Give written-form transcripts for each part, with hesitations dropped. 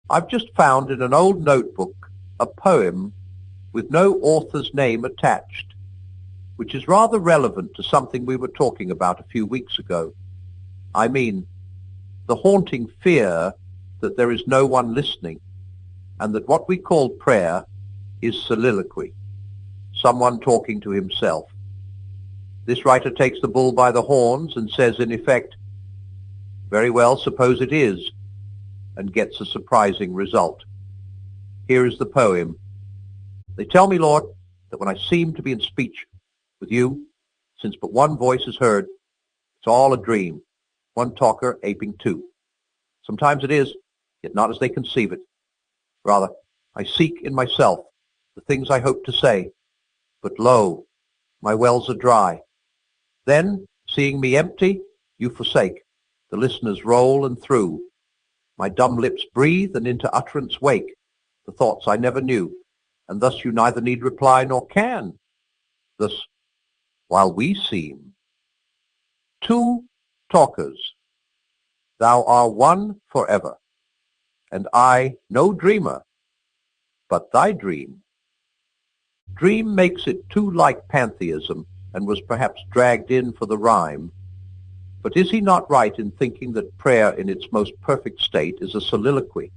I've just found in an old notebook a poem with no author's name attached, which is rather relevant to something we were talking about a few weeks ago. I mean, the haunting fear that there is no one listening, and that what we call prayer is soliloquy, someone talking to himself. This writer takes the bull by the horns and says, in effect, very well, suppose it is, and gets a surprising result. Here is the poem. They tell me, Lord, that when I seem to be in speech with you, since but one voice is heard, it's all a dream, one talker aping two. Sometimes it is, yet not as they conceive it. Rather, I seek in myself the things I hope to say, but lo, my wells are dry. Then, seeing me empty, you forsake. The listeners roll and through. My dumb lips breathe and into utterance wake the thoughts I never knew, and thus you neither need reply nor can. Thus, while we seem two talkers, thou art one forever, and I no dreamer, but thy dream. Dream makes it too like pantheism, and was perhaps dragged in for the rhyme. But is he not right in thinking that prayer in its most perfect state is a soliloquy?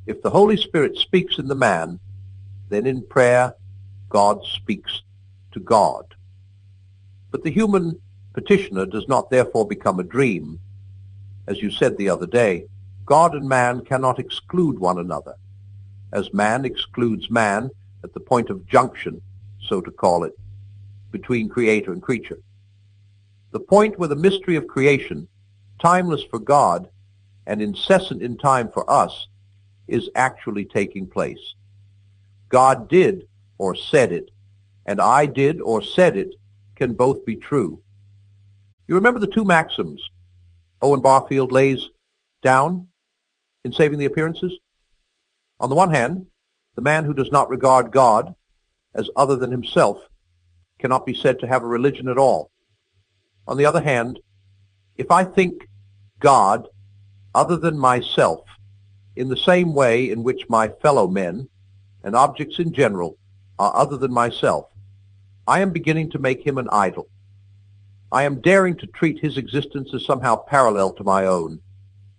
If the Holy Spirit speaks in the man, then in prayer God speaks to God. But the human petitioner does not therefore become a dream. As you said the other day, God and man cannot exclude one another, as man excludes man at the point of junction, so to call it, between creator and creature. The point where the mystery of creation, timeless for God and incessant in time for us, is actually taking place. God did or said it, and I did or said it can both be true. You remember the two maxims Owen Barfield lays down in Saving the Appearances? On the one hand, the man who does not regard God as other than himself cannot be said to have a religion at all. On the other hand, if I think God other than myself in the same way in which my fellow men and objects in general are other than myself, I am beginning to make him an idol. I am daring to treat his existence as somehow parallel to my own.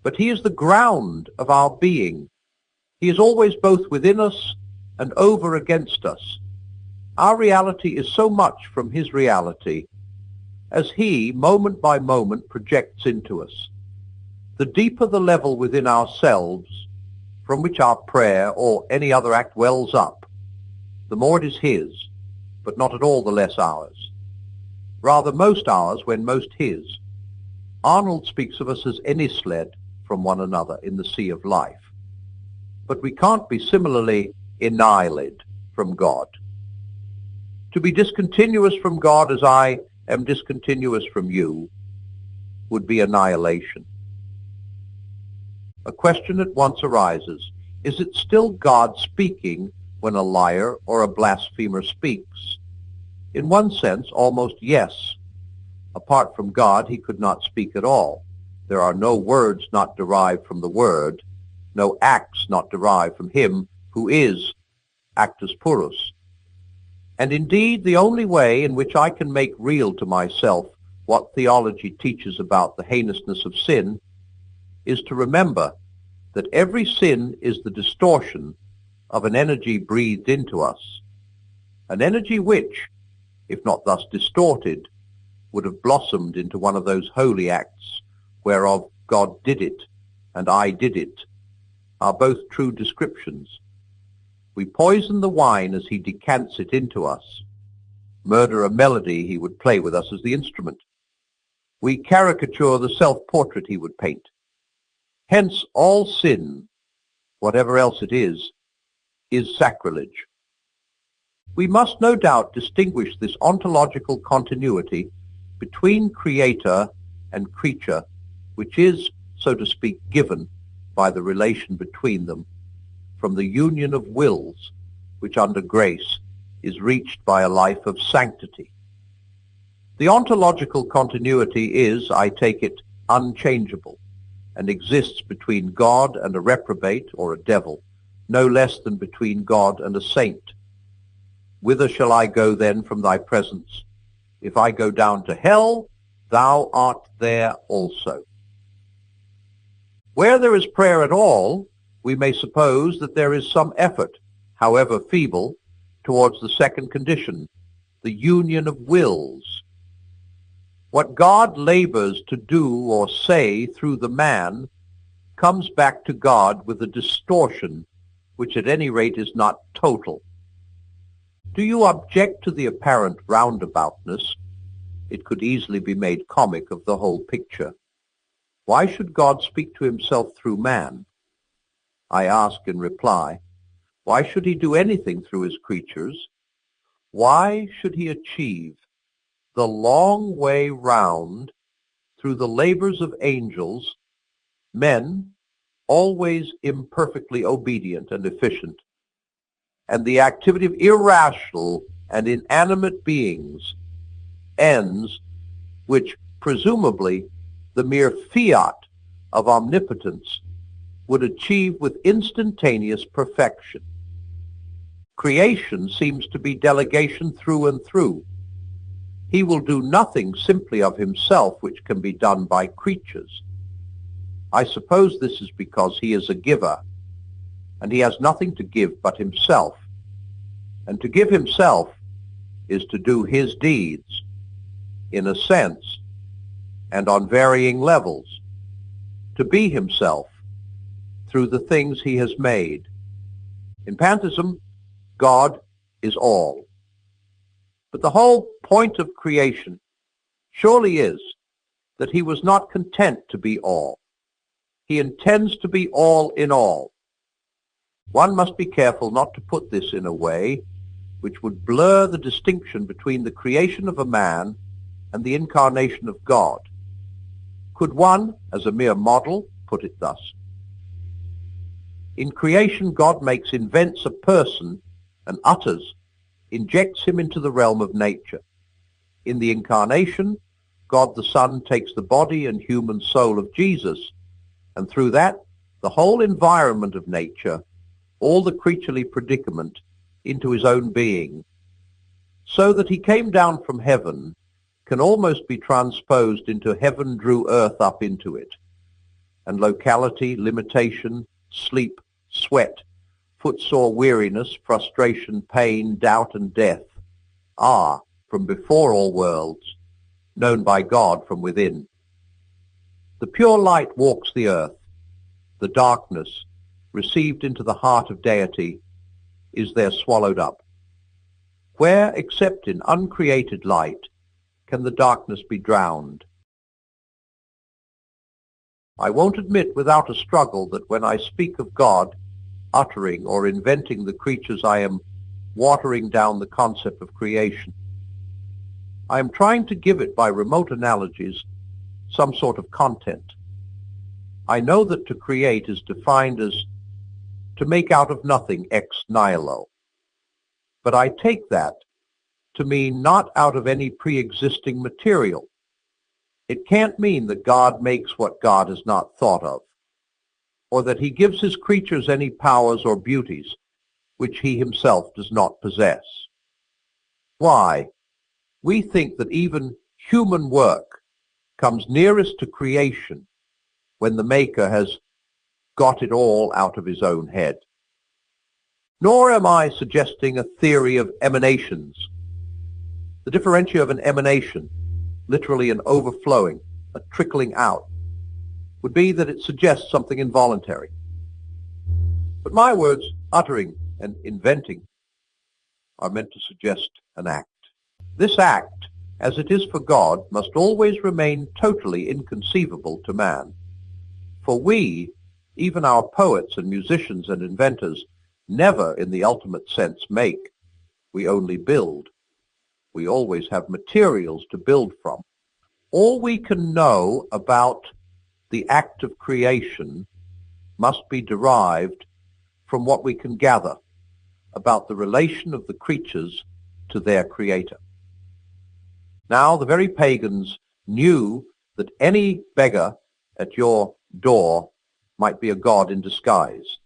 But he is the ground of our being. He is always both within us and over against us. Our reality is so much from his reality as he, moment by moment, projects into us. The deeper the level within ourselves from which our prayer or any other act wells up, the more it is his, but not at all the less ours. Rather most ours when most his. Arnold speaks of us as ennisled from one another in the sea of life. But we can't be similarly annihilated from God. To be discontinuous from God as I am discontinuous from you would be annihilation. A question at once arises. Is it still God speaking when a liar or a blasphemer speaks? In one sense, almost yes. Apart from God, he could not speak at all. There are no words not derived from the Word, no acts not derived from him who is actus purus. And indeed, the only way in which I can make real to myself what theology teaches about the heinousness of sin is to remember that every sin is the distortion of an energy breathed into us, an energy which, if not thus distorted, would have blossomed into one of those holy acts whereof God did it and I did it, are both true descriptions. We poison the wine as he decants it into us, murder a melody he would play with us as the instrument. We caricature the self-portrait he would paint. Hence all sin, whatever else it is sacrilege. We must no doubt distinguish this ontological continuity between creator and creature, which is, so to speak, given by the relation between them, from the union of wills, which under grace is reached by a life of sanctity. The ontological continuity is, I take it, unchangeable, and exists between God and a reprobate or a devil, no less than between God and a saint. Whither shall I go then from thy presence? If I go down to hell, thou art there also. Where there is prayer at all, we may suppose that there is some effort, however feeble, towards the second condition, the union of wills. What God labors to do or say through the man comes back to God with a distortion which at any rate is not total. Do you object to the apparent roundaboutness? It could easily be made comic of the whole picture. Why should God speak to himself through man? I ask in reply, why should he do anything through his creatures? Why should he achieve the long way round through the labors of angels, men always imperfectly obedient and efficient, and the activity of irrational and inanimate beings, ends which presumably the mere fiat of omnipotence would achieve with instantaneous perfection? Creation seems to be delegation through and through. He will do nothing simply of himself which can be done by creatures. I suppose this is because he is a giver, and he has nothing to give but himself. And to give himself is to do his deeds, in a sense, and on varying levels, to be himself through the things he has made. In pantheism, God is all. But the whole point of creation surely is that he was not content to be all. He intends to be all in all. One must be careful not to put this in a way which would blur the distinction between the creation of a man and the incarnation of God. Could one, as a mere model, put it thus? In creation, God invents a person and injects him into the realm of nature. In the incarnation, God the Son takes the body and human soul of Jesus, and through that, the whole environment of nature, all the creaturely predicament, into his own being, so that he came down from heaven can almost be transposed into heaven drew earth up into it, and locality, limitation, sleep, sweat, footsore weariness, frustration, pain, doubt, and death are, from before all worlds, known by God from within. The pure light walks the earth. The darkness, received into the heart of deity, is there swallowed up. Where, except in uncreated light, can the darkness be drowned? I won't admit without a struggle that when I speak of God uttering or inventing the creatures, I am watering down the concept of creation. I am trying to give it, by remote analogies, some sort of content. I know that to create is defined as to make out of nothing ex nihilo. But I take that to mean not out of any pre-existing material. It can't mean that God makes what God has not thought of, or that he gives his creatures any powers or beauties which he himself does not possess. Why? We think that even human work comes nearest to creation when the Maker has got it all out of his own head. Nor am I suggesting a theory of emanations. The differential of an emanation, literally an overflowing, a trickling out, would be that it suggests something involuntary. But my words, uttering and inventing, are meant to suggest an act. This act, as it is for God, must always remain totally inconceivable to man. For we, even our poets and musicians and inventors, never in the ultimate sense make. We only build. We always have materials to build from. All we can know about the act of creation must be derived from what we can gather about the relation of the creatures to their creator. Now, the very pagans knew that any beggar at your door might be a god in disguise.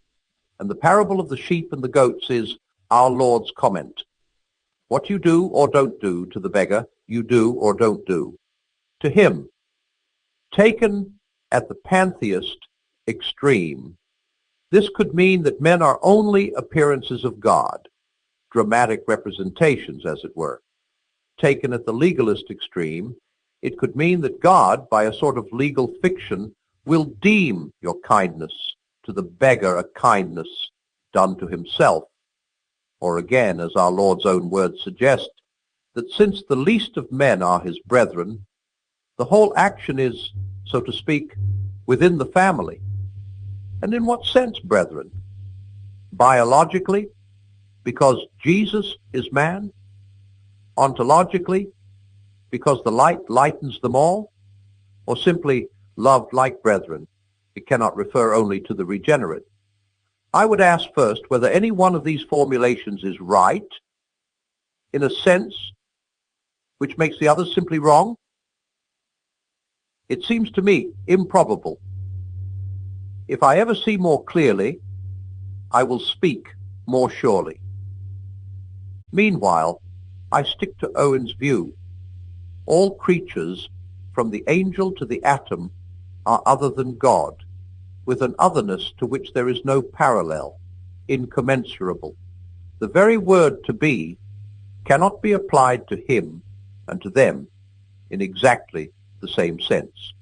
And the parable of the sheep and the goats is our Lord's comment. What you do or don't do to the beggar, you do or don't do to him. Taken at the pantheist extreme, this could mean that men are only appearances of God, dramatic representations, as it were. Taken at the legalist extreme, it could mean that God, by a sort of legal fiction, will deem your kindness to the beggar a kindness done to himself. Or again, as our Lord's own words suggest, that since the least of men are his brethren, the whole action is, so to speak, within the family. And in what sense, brethren? Biologically, because Jesus is man? Ontologically, because the light lightens them all? Or simply loved like brethren? It cannot refer only to the regenerate. I would ask first whether any one of these formulations is right, in a sense which makes the others simply wrong. It seems to me improbable. If I ever see more clearly, I will speak more surely. Meanwhile, I stick to Owen's view. All creatures, from the angel to the atom, are other than God, with an otherness to which there is no parallel, incommensurable. The very word to be cannot be applied to him and to them in exactly the same sense.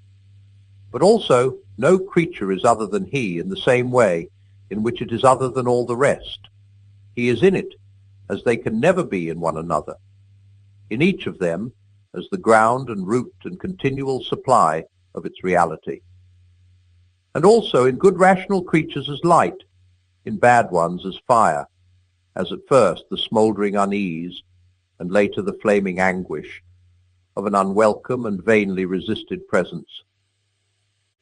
But also, no creature is other than he in the same way in which it is other than all the rest. He is in it, as they can never be in one another. In each of them, as the ground and root and continual supply of its reality. And also in good rational creatures as light, in bad ones as fire, as at first the smouldering unease, and later the flaming anguish of an unwelcome and vainly resisted presence.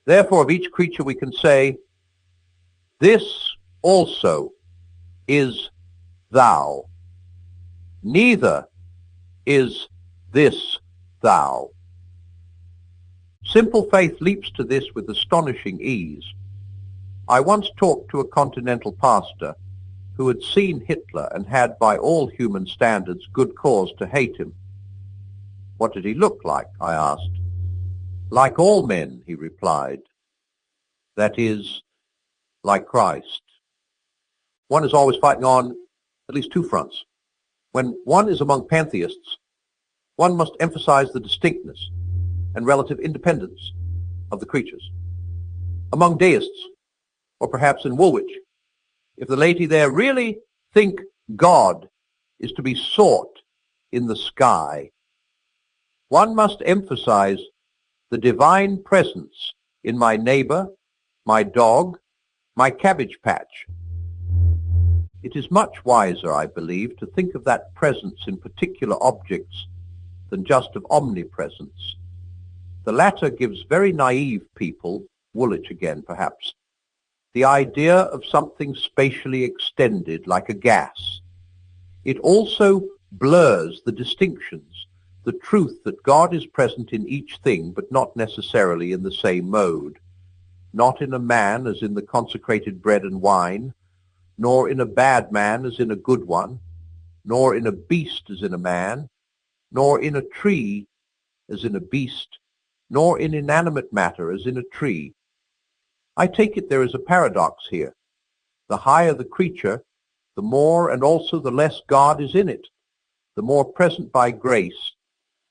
Therefore of each creature we can say, this also is thou. Neither is this thou. Simple faith leaps to this with astonishing ease. I once talked to a continental pastor who had seen Hitler and had, by all human standards, good cause to hate him. What did he look like? I asked. Like all men, he replied. That is, like Christ. One is always fighting on at least two fronts. When one is among pantheists, one must emphasize the distinctness and relative independence of the creatures. Among deists, or perhaps in Woolwich, if the laity there really think God is to be sought in the sky, one must emphasize the divine presence in my neighbor, my dog, my cabbage patch. It is much wiser, I believe, to think of that presence in particular objects than just of omnipresence. The latter gives very naive people, Woolwich again perhaps, the idea of something spatially extended like a gas. It also blurs the distinctions, the truth that God is present in each thing, but not necessarily in the same mode, not in a man as in the consecrated bread and wine, nor in a bad man as in a good one, nor in a beast as in a man, nor in a tree as in a beast, nor in inanimate matter as in a tree. I take it there is a paradox here. The higher the creature, the more and also the less God is in it, the more present by grace,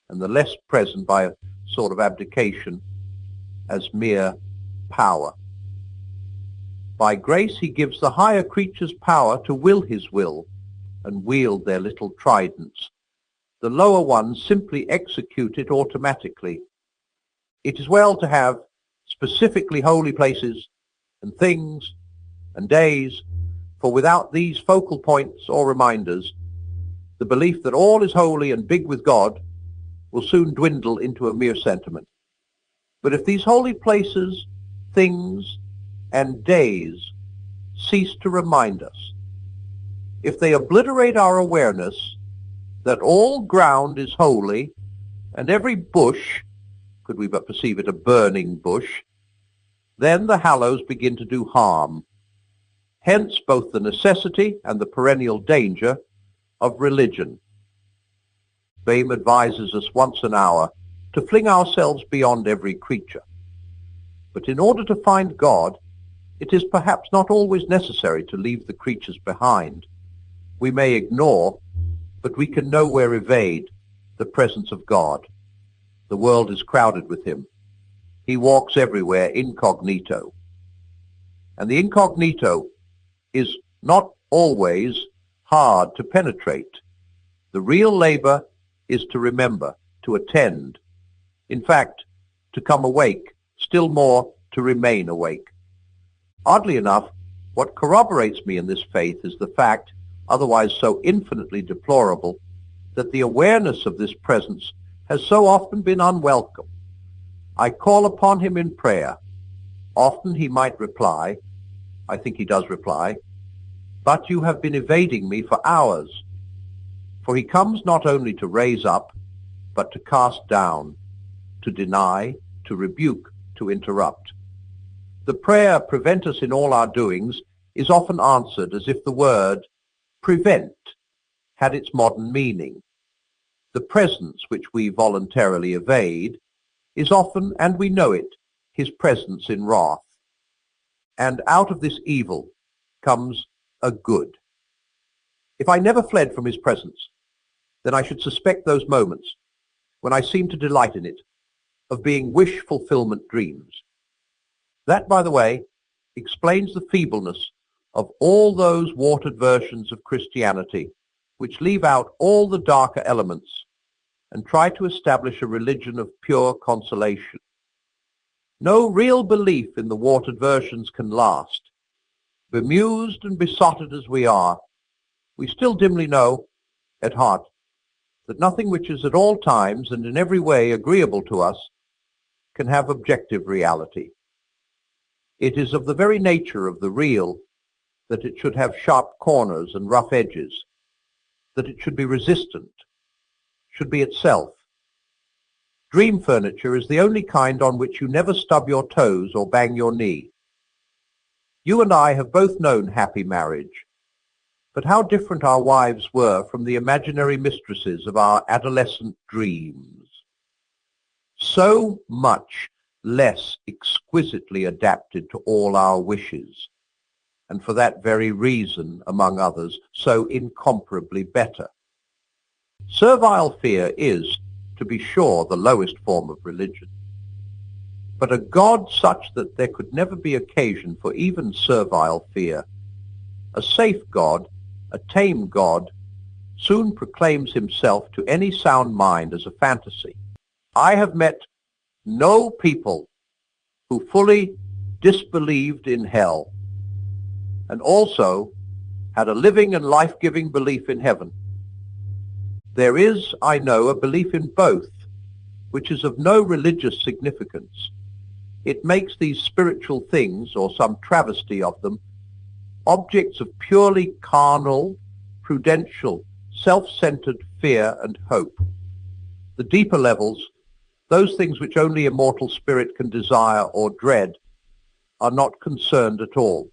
and the less present by a sort of abdication as mere power. By grace he gives the higher creatures power to will his will and wield their little tridents. The lower ones simply execute it automatically. It is well to have specifically holy places and things and days, for without these focal points or reminders, the belief that all is holy and big with God will soon dwindle into a mere sentiment. But if these holy places, things, and days cease to remind us, if they obliterate our awareness that all ground is holy and every bush, could we but perceive it a burning bush, then the hallows begin to do harm. Hence both the necessity and the perennial danger of religion. Fame advises us once an hour to fling ourselves beyond every creature. But in order to find God, it is perhaps not always necessary to leave the creatures behind. We may ignore, but we can nowhere evade, the presence of God. The world is crowded with him. He walks everywhere incognito. And the incognito is not always hard to penetrate. The real labor is to remember, to attend. In fact, to come awake, still more to remain awake. Oddly enough, what corroborates me in this faith is the fact, otherwise so infinitely deplorable, that the awareness of this presence has so often been unwelcome. I call upon him in prayer. Often he might reply, I think he does reply, but you have been evading me for hours. For he comes not only to raise up, but to cast down, to deny, to rebuke, to interrupt. The prayer, prevent us in all our doings, is often answered as if the word prevent had its modern meaning. The presence which we voluntarily evade is often, and we know it, his presence in wrath. And out of this evil comes a good. If I never fled from his presence, then I should suspect those moments, when I seem to delight in it, of being wish-fulfillment dreams. That, by the way, explains the feebleness of all those watered versions of Christianity which leave out all the darker elements and try to establish a religion of pure consolation. No real belief in the watered versions can last. Bemused and besotted as we are, we still dimly know, at heart, that nothing which is at all times and in every way agreeable to us can have objective reality. It is of the very nature of the real that it should have sharp corners and rough edges, that it should be resistant, should be itself. Dream furniture is the only kind on which you never stub your toes or bang your knee. You and I have both known happy marriage, but how different our wives were from the imaginary mistresses of our adolescent dreams. So much less exquisitely adapted to all our wishes, and for that very reason, among others, so incomparably better. Servile fear is, to be sure, the lowest form of religion. But a God such that there could never be occasion for even servile fear, a safe God, a tame God, soon proclaims himself to any sound mind as a fantasy. I have met no people who fully disbelieved in hell and also had a living and life-giving belief in heaven. There is, I know, a belief in both, which is of no religious significance. It makes these spiritual things, or some travesty of them, objects of purely carnal, prudential, self-centered fear and hope. The deeper levels, those things which only a mortal spirit can desire or dread, are not concerned at all.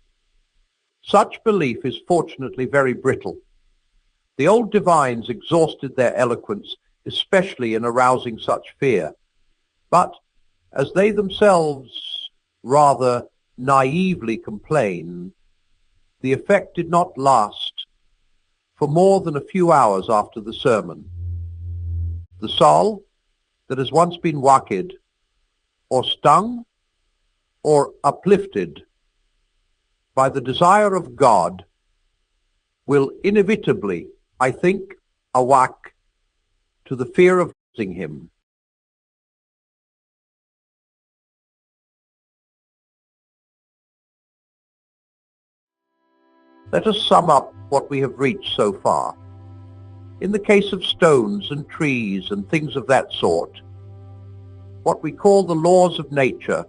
Such belief is fortunately very brittle. The old divines exhausted their eloquence, especially in arousing such fear. But, as they themselves rather naively complain, the effect did not last for more than a few hours after the sermon. The soul that has once been waked, or stung, or uplifted by the desire of God will inevitably, I think, awake to the fear of losing him. Let us sum up what we have reached so far. In the case of stones and trees and things of that sort, what we call the laws of nature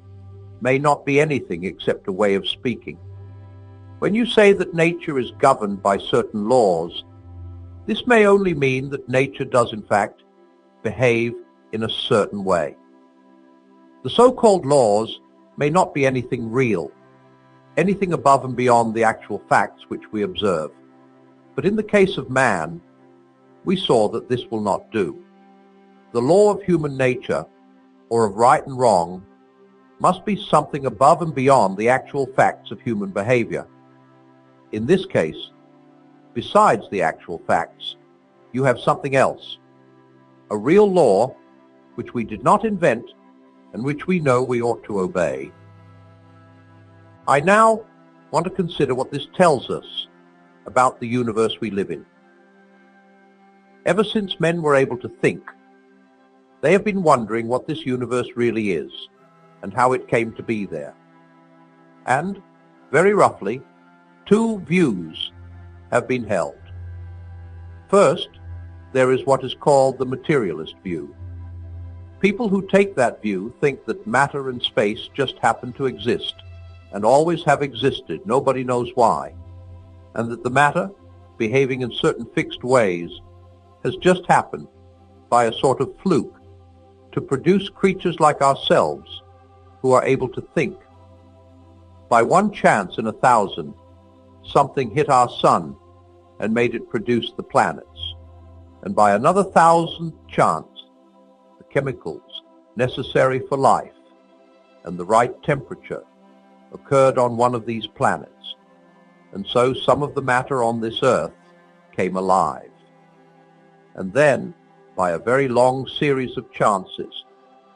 may not be anything except a way of speaking. When you say that nature is governed by certain laws, this may only mean that nature does in fact behave in a certain way. The so-called laws may not be anything real, anything above and beyond the actual facts which we observe. But in the case of man, we saw that this will not do. The law of human nature, or of right and wrong, must be something above and beyond the actual facts of human behavior. In this case, besides the actual facts, you have something else, a real law which we did not invent and which we know we ought to obey. I now want to consider what this tells us about the universe we live in. Ever since men were able to think, they have been wondering what this universe really is and how it came to be there. And, very roughly, two views have been held. First, there is what is called the materialist view. People who take that view think that matter and space just happen to exist and always have existed, nobody knows why, and that the matter, behaving in certain fixed ways, has just happened, by a sort of fluke, to produce creatures like ourselves who are able to think. By one chance in 1,000, something hit our sun and made it produce the planets, and by another 1,000th chance, the chemicals necessary for life and the right temperature occurred on one of these planets, and so some of the matter on this earth came alive. And then, by a very long series of chances,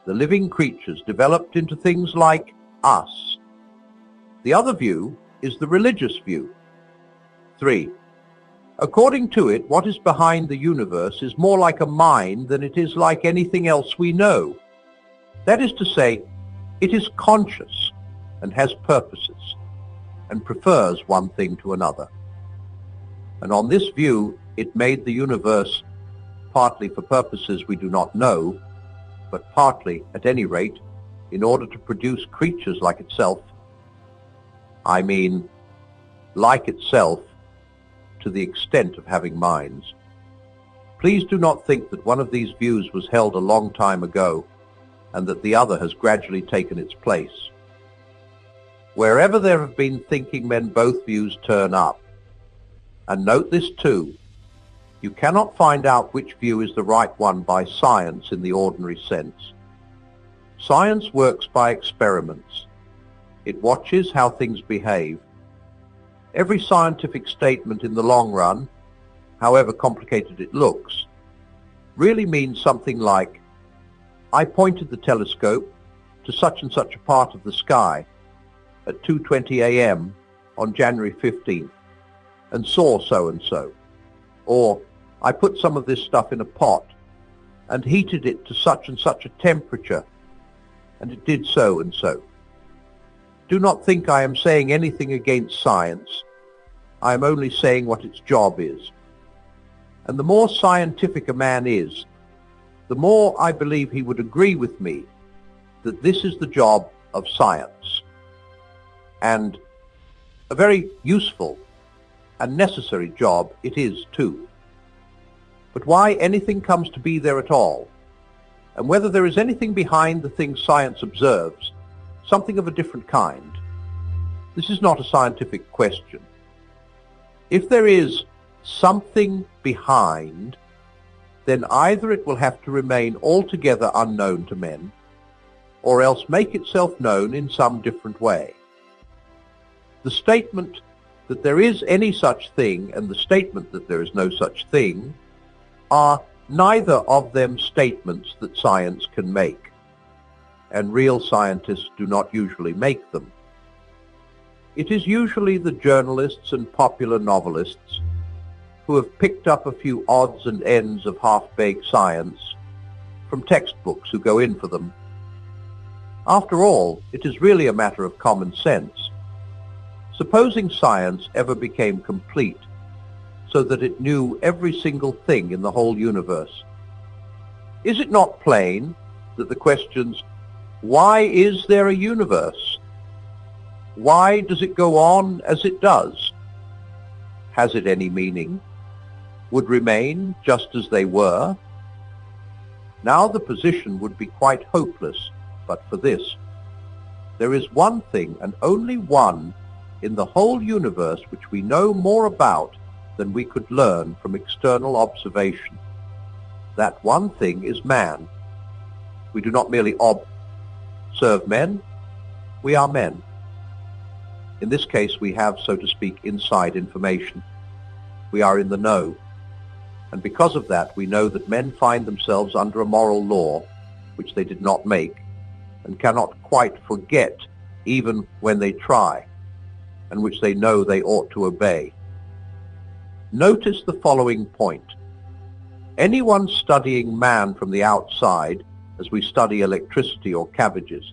the living creatures developed into things like us. The other view is the religious view. 3. According to it, what is behind the universe is more like a mind than it is like anything else we know. That is to say, it is conscious and has purposes, and prefers one thing to another. And on this view, it made the universe partly for purposes we do not know, but partly, at any rate, in order to produce creatures like itself. I mean, like itself, to the extent of having minds. Please do not think that one of these views was held a long time ago, and that the other has gradually taken its place. Wherever there have been thinking men, both views turn up. And note this too, you cannot find out which view is the right one by science in the ordinary sense. Science works by experiments. It watches how things behave. Every scientific statement in the long run, however complicated it looks, really means something like, I pointed the telescope to such and such a part of the sky at 2:20 a.m. on January 15th and saw so-and-so. Or, I put some of this stuff in a pot and heated it to such and such a temperature and it did so and so. Do not think I am saying anything against science. I am only saying what its job is. And the more scientific a man is, the more I believe he would agree with me that this is the job of science. And a very useful and necessary job it is too. But why anything comes to be there at all, and whether there is anything behind the things science observes, something of a different kind, this is not a scientific question. If there is something behind, then either it will have to remain altogether unknown to men, or else make itself known in some different way. The statement that there is any such thing and the statement that there is no such thing are neither of them statements that science can make, and real scientists do not usually make them. It is usually the journalists and popular novelists who have picked up a few odds and ends of half-baked science from textbooks who go in for them. After all, it is really a matter of common sense. Supposing science ever became complete, so that it knew every single thing in the whole universe, is it not plain that the questions, why is there a universe? Why does it go on as it does? Has it any meaning? Would remain just as they were? Now the position would be quite hopeless but for this. There is one thing, and only one, in the whole universe which we know more about than we could learn from external observation. That one thing is man. We do not merely observe men, we are men. In this case, we have, so to speak, inside information. We are in the know. And because of that, we know that men find themselves under a moral law which they did not make and cannot quite forget even when they try, and which they know they ought to obey. Notice the following point. Anyone studying man from the outside, as we study electricity or cabbages,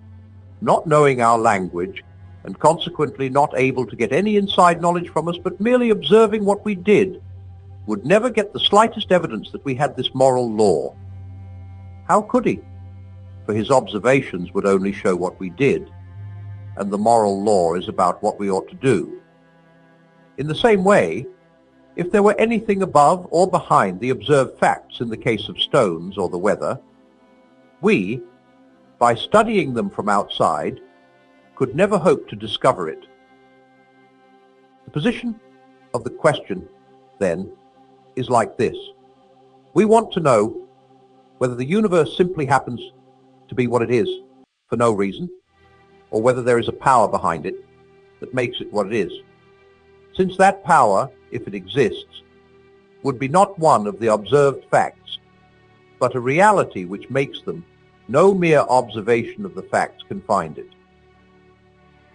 not knowing our language, and consequently not able to get any inside knowledge from us, but merely observing what we did, would never get the slightest evidence that we had this moral law. How could he? For his observations would only show what we did, and the moral law is about what we ought to do. In the same way, if there were anything above or behind the observed facts in the case of stones or the weather, we, by studying them from outside, could never hope to discover it. The position of the question, then, is like this. We want to know whether the universe simply happens to be what it is for no reason, or whether there is a power behind it that makes it what it is. Since that power, if it exists, would be not one of the observed facts, but a reality which makes them, no mere observation of the facts can find it.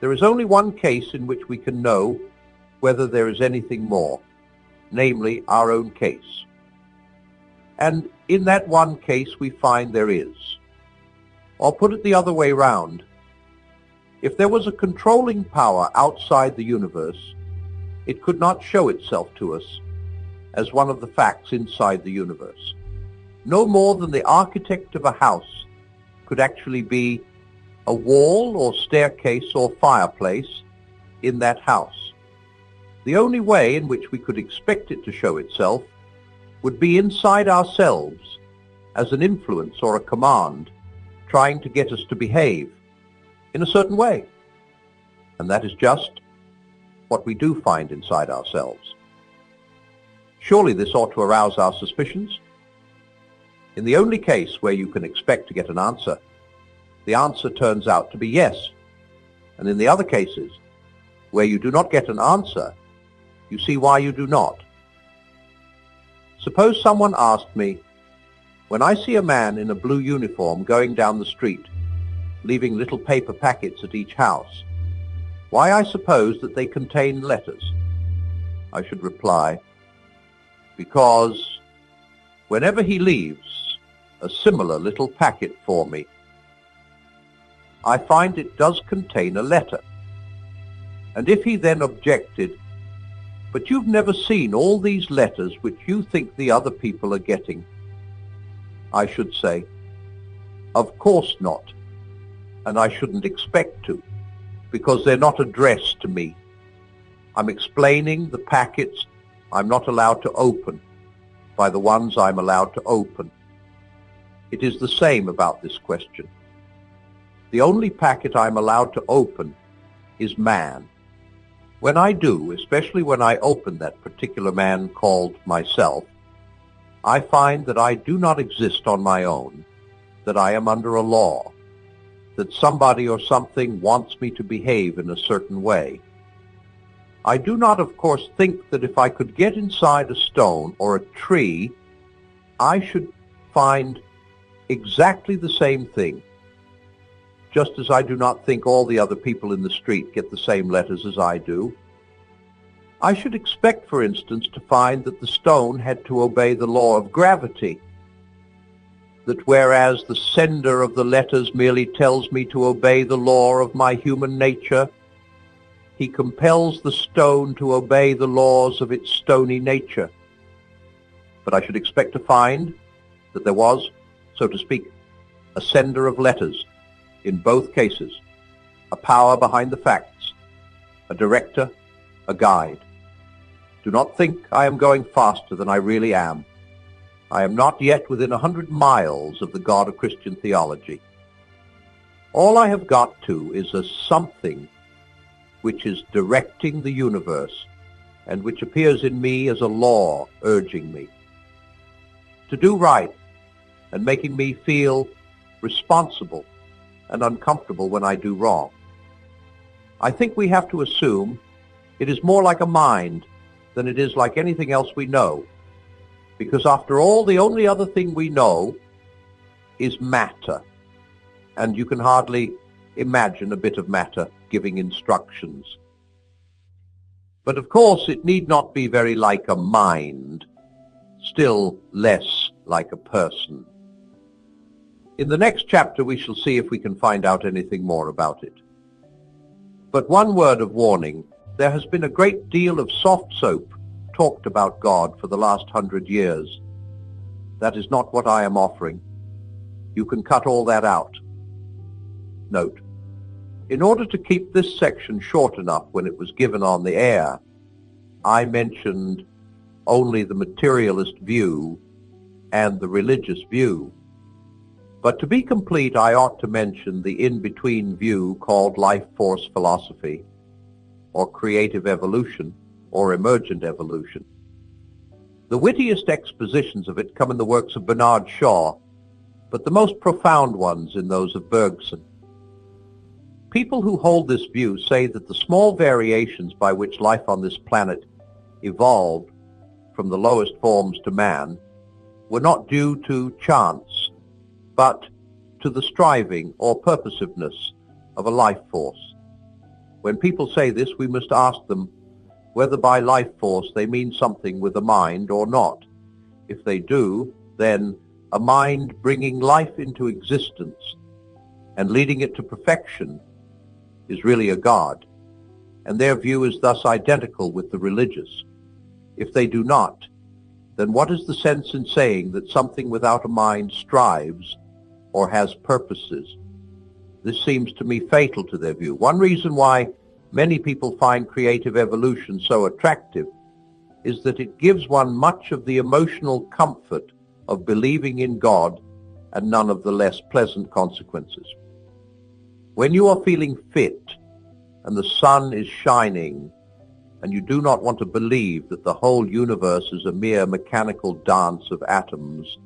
There is only one case in which we can know whether there is anything more, namely our own case. And in that one case we find there is. I'll put it the other way round. If there was a controlling power outside the universe, it could not show itself to us as one of the facts inside the universe. No more than the architect of a house could actually be a wall or staircase or fireplace in that house. The only way in which we could expect it to show itself would be inside ourselves as an influence or a command trying to get us to behave in a certain way. And that is just what we do find inside ourselves. Surely this ought to arouse our suspicions. In the only case where you can expect to get an answer, the answer turns out to be yes. And in the other cases, where you do not get an answer, you see why you do not. Suppose someone asked me, when I see a man in a blue uniform going down the street, leaving little paper packets at each house, why I suppose that they contain letters, I should reply, because whenever he leaves a similar little packet for me, I find it does contain a letter. And if he then objected, but you've never seen all these letters which you think the other people are getting, I should say, of course not, and I shouldn't expect to, because they're not addressed to me. I'm explaining the packets I'm not allowed to open by the ones I'm allowed to open. It is the same about this question. The only packet I'm allowed to open is man. When I do, especially when I open that particular man called myself, I find that I do not exist on my own, that I am under a law, that somebody or something wants me to behave in a certain way. I do not, of course, think that if I could get inside a stone or a tree, I should find exactly the same thing, just as I do not think all the other people in the street get the same letters as I do. I should expect, for instance, to find that the stone had to obey the law of gravity, that whereas the sender of the letters merely tells me to obey the law of my human nature, he compels the stone to obey the laws of its stony nature. But I should expect to find that there was, so to speak, a sender of letters in both cases, a power behind the facts, a director, a guide. Do not think I am going faster than I really am. I am not yet within 100 miles of the God of Christian theology. All I have got to is a something which is directing the universe and which appears in me as a law urging me to do right and making me feel responsible and uncomfortable when I do wrong. I think we have to assume it is more like a mind than it is like anything else we know, because after all, the only other thing we know is matter, and you can hardly imagine a bit of matter giving instructions. But of course, it need not be very like a mind, still less like a person. In the next chapter, we shall see if we can find out anything more about it. But one word of warning: there has been a great deal of soft soap talked about God for the last 100 years. That is not what I am offering. You can cut all that out. Note: in order to keep this section short enough when it was given on the air, I mentioned only the materialist view and the religious view. But to be complete, I ought to mention the in-between view called life force philosophy, or creative evolution, or emergent evolution. The wittiest expositions of it come in the works of Bernard Shaw, but the most profound ones in those of Bergson. People who hold this view say that the small variations by which life on this planet evolved from the lowest forms to man were not due to chance, but to the striving or purposiveness of a life force. When people say this, we must ask them whether by life force they mean something with a mind or not. If they do, then a mind bringing life into existence and leading it to perfection is really a god, and their view is thus identical with the religious. If they do not, then what is the sense in saying that something without a mind strives or has purposes? This seems to me fatal to their view. One reason why many people find creative evolution so attractive is that it gives one much of the emotional comfort of believing in God and none of the less pleasant consequences. When you are feeling fit and the sun is shining and you do not want to believe that the whole universe is a mere mechanical dance of atoms